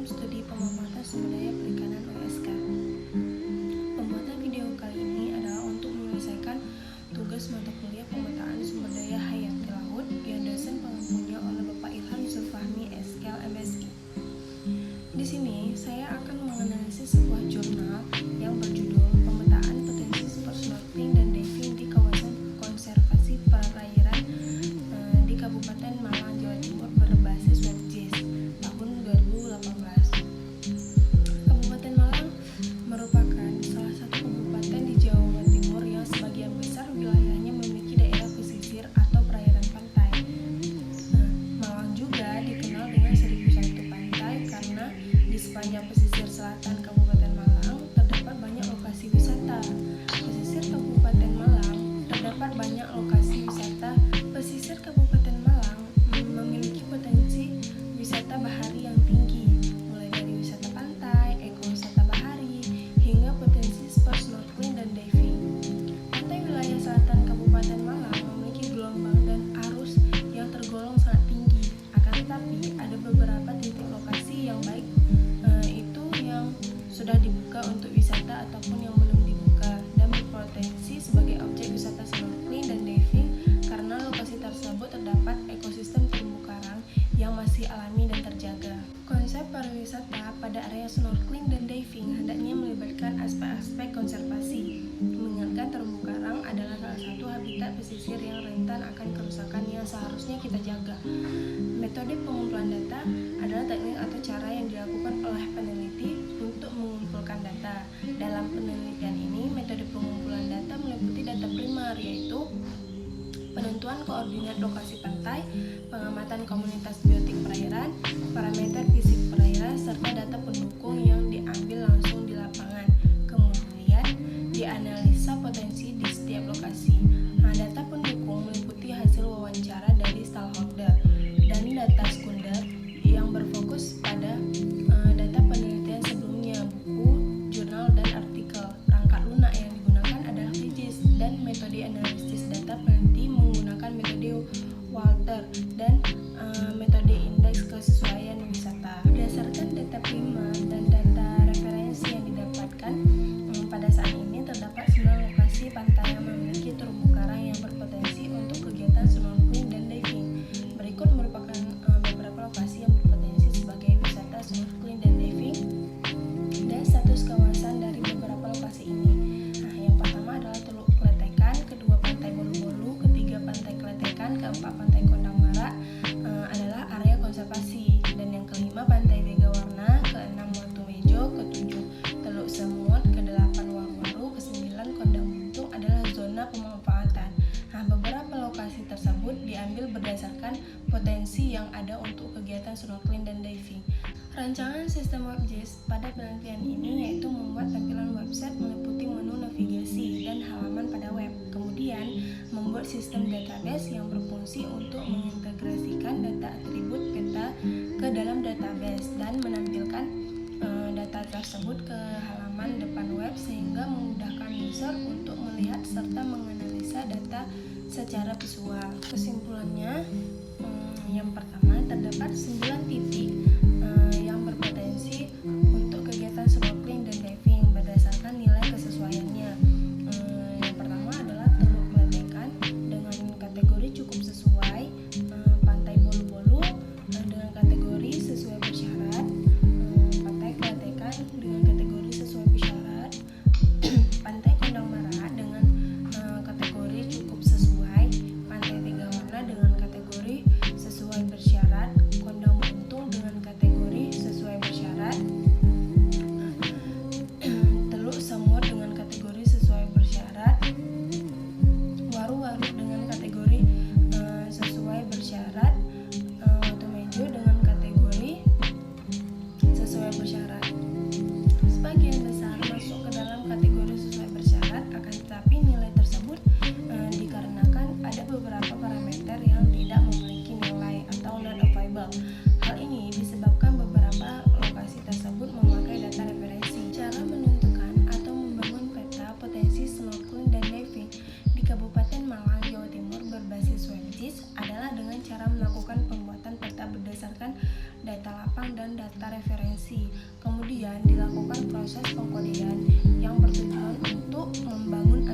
Studi Pemanfaatan Sumber Daya Perikanan (OSK). Pembuatan video kali ini adalah untuk menyelesaikan tugas mata kuliah pemetaan sumber daya hayati laut yang dosen pengampunya oleh Bapak Ilham Yusuf Fahmi, SKL MSI. Di sini saya akan menganalisis sebuah jurnal yang berjudul Pemetaan Potensi Sport Snorkeling dan Diving di Kawasan Konservasi Perairan di Kabupaten Malang, Jawa Timur berbasis WebGIS tahun 2018. Kabupaten Malang merupakan salah satu kabupaten di Jawa Timur yang sebagian besar wilayahnya memiliki daerah pesisir atau perairan pantai. Malang juga dikenal dengan 1001 pantai karena di sepanjang pesisir selatan Kabupaten Malang terdapat banyak lokasi wisata. Pesisir Kabupaten Malang memiliki potensi wisata bahari yang tinggi, mulai dari wisata pantai, ekowisata bahari, hingga potensi sport snorkeling dan diving. Pantai wilayah selatan Kabupaten Malang memiliki gelombang dan arus yang tergolong sangat tinggi. Akan tetapi ada beberapa titik lokasi yang baik itu yang sudah dibuka untuk wisata ataupun yang belum dibuka dan berpotensi sebagai objek wisata snorkeling dan diving karena lokasi tersebut terdapat ekosistem terumbu karang yang masih alami dan terjaga. Konsep pariwisata pada area snorkeling dan diving hendaknya melibatkan aspek-aspek konservasi, mengingatkan terumbu karang adalah salah satu habitat pesisir yang rentan akan kerusakan yang seharusnya kita jaga. Metode pengumpulan data adalah teknik atau cara yang dilakukan oleh peneliti untuk mengumpulkan data. Dalam penelitian ini, metode pengumpulan data meliputi data primer, yaitu penentuan koordinat lokasi pantai, pengamatan komunitas biotik perairan, parameter fisik perairan, serta data pendukung yang diambil langsung di lapangan. Kemudian, dianalisa potensi di setiap lokasi. Data pendukung meliputi hasil wawancara dari stakeholder dan data sekunder yang berfokus pada data penelitian sebelumnya, buku, jurnal, dan artikel. Perangkat lunak yang digunakan adalah WebGIS dan metode analisis data peneliti menggunakan metode Walter dan metode indeks kesesuaian wisata. Berdasarkan data primer dan data referensi yang didapatkan, pada saat ini terdapat 9 lokasi pantai yang memiliki terumbu karang yang berpotensi untuk kegiatan snorkeling dan diving. Berikut merupakan beberapa lokasi yang berpotensi sebagai wisata snorkeling dan diving dan status kawasan dari beberapa lokasi ini. Yang pertama adalah Teluk Kletekan, kedua Pantai Bolu-Bolu, ketiga Pantai Kletekan, keempat Pantai Kondang Marak adalah area konservasi, dan yang kelima Pantai Tiga Warna, keenam Watu Mejo, ketujuh Teluk Semut, kedelapan Waru, kesembilan Kondang Buntung adalah zona pemanfaatan. Beberapa lokasi tersebut diambil berdasarkan potensi yang ada untuk kegiatan snorkeling dan diving. Rancangan sistem WebGIS pada penelitian ini yaitu membuat tampilan website meliputi menu navigasi dan halaman pada web. Kemudian, membuat sistem database yang berfungsi untuk mengintegrasikan data atribut peta ke dalam database dan menampilkan data tersebut ke halaman depan web sehingga memudahkan user untuk melihat serta menganalisa data secara visual. Kesimpulannya, yang pertama terdapat 9 titik yang berpotensi untuk kegiatan snorkeling dan diving berdasarkan nilai kesesuaiannya. Yang pertama adalah Teluk Kletekan dengan kategori cukup sesuai, Pantai Bolu-Bolu dengan kategori sesuai bersyarat, Pantai Kletekan dengan kategori sesuai bersyarat, Pantai Kondang Marak dengan kategori cukup sesuai, Pantai Tiga Warna dengan kategori sesuai bersyarat, Kondang Buntung dengan penumpang dan data referensi. Kemudian dilakukan proses pengkodean yang bertujuan untuk membangun